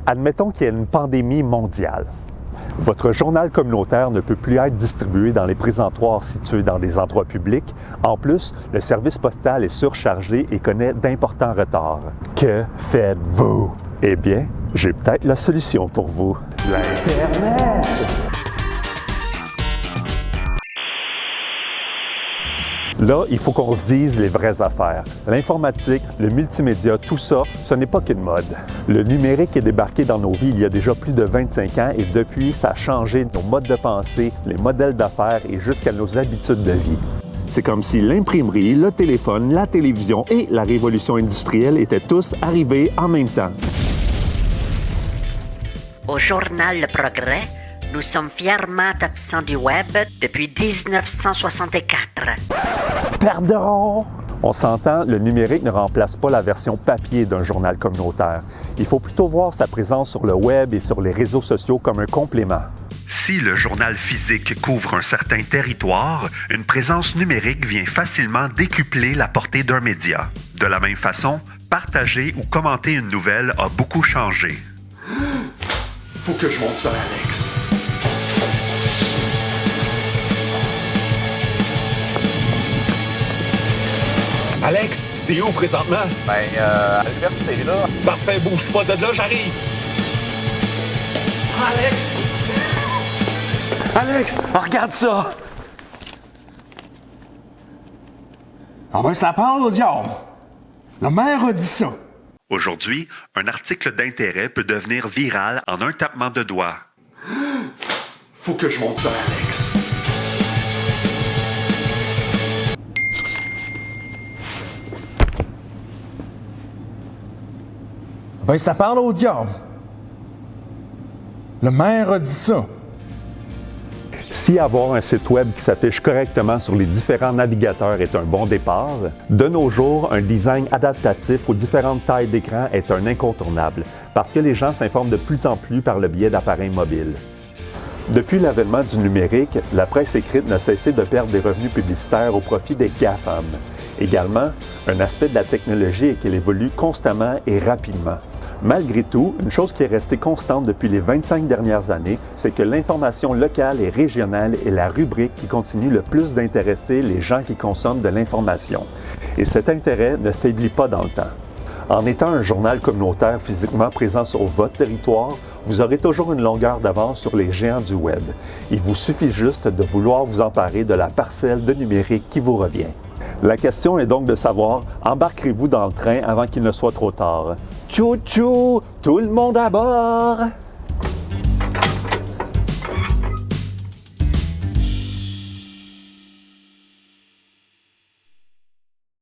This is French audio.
Admettons qu'il y ait une pandémie mondiale. Votre journal communautaire ne peut plus être distribué dans les présentoirs situés dans des endroits publics. En plus, le service postal est surchargé et connaît d'importants retards. Que faites-vous? Eh bien, j'ai peut-être la solution pour vous. L'Internet! Là, il faut qu'on se dise les vraies affaires. L'informatique, le multimédia, tout ça, ce n'est pas qu'une mode. Le numérique est débarqué dans nos vies il y a déjà plus de 25 ans et depuis, ça a changé nos modes de pensée, les modèles d'affaires et jusqu'à nos habitudes de vie. C'est comme si l'imprimerie, le téléphone, la télévision et la révolution industrielle étaient tous arrivés en même temps. Au journal Le Progrès, nous sommes fièrement absents du web depuis 1964. Pardon! On s'entend, le numérique ne remplace pas la version papier d'un journal communautaire. Il faut plutôt voir sa présence sur le web et sur les réseaux sociaux comme un complément. Si le journal physique couvre un certain territoire, une présence numérique vient facilement décupler la portée d'un média. De la même façon, partager ou commenter une nouvelle a beaucoup changé. Faut que je monte ça à Alex. Alex, t'es où présentement? À l'université, là. Parfait, bouge pas de là, j'arrive. Alex! Alex, regarde ça! Ah ben, ça parle au diable. La mère a dit ça. Aujourd'hui, un article d'intérêt peut devenir viral en un tapement de doigts. Faut que je monte ça à Alex. Ben, ça parle au diable. Le maire a dit ça. Si avoir un site web qui s'affiche correctement sur les différents navigateurs est un bon départ, de nos jours, un design adaptatif aux différentes tailles d'écran est un incontournable, parce que les gens s'informent de plus en plus par le biais d'appareils mobiles. Depuis l'avènement du numérique, la presse écrite n'a cessé de perdre des revenus publicitaires au profit des GAFAM. Également, un aspect de la technologie est qu'elle évolue constamment et rapidement. Malgré tout, une chose qui est restée constante depuis les 25 dernières années, c'est que l'information locale et régionale est la rubrique qui continue le plus d'intéresser les gens qui consomment de l'information. Et cet intérêt ne faiblit pas dans le temps. En étant un journal communautaire physiquement présent sur votre territoire, vous aurez toujours une longueur d'avance sur les géants du web. Il vous suffit juste de vouloir vous emparer de la parcelle de numérique qui vous revient. La question est donc de savoir, embarquerez-vous dans le train avant qu'il ne soit trop tard? Tchou tchou, tout le monde à bord!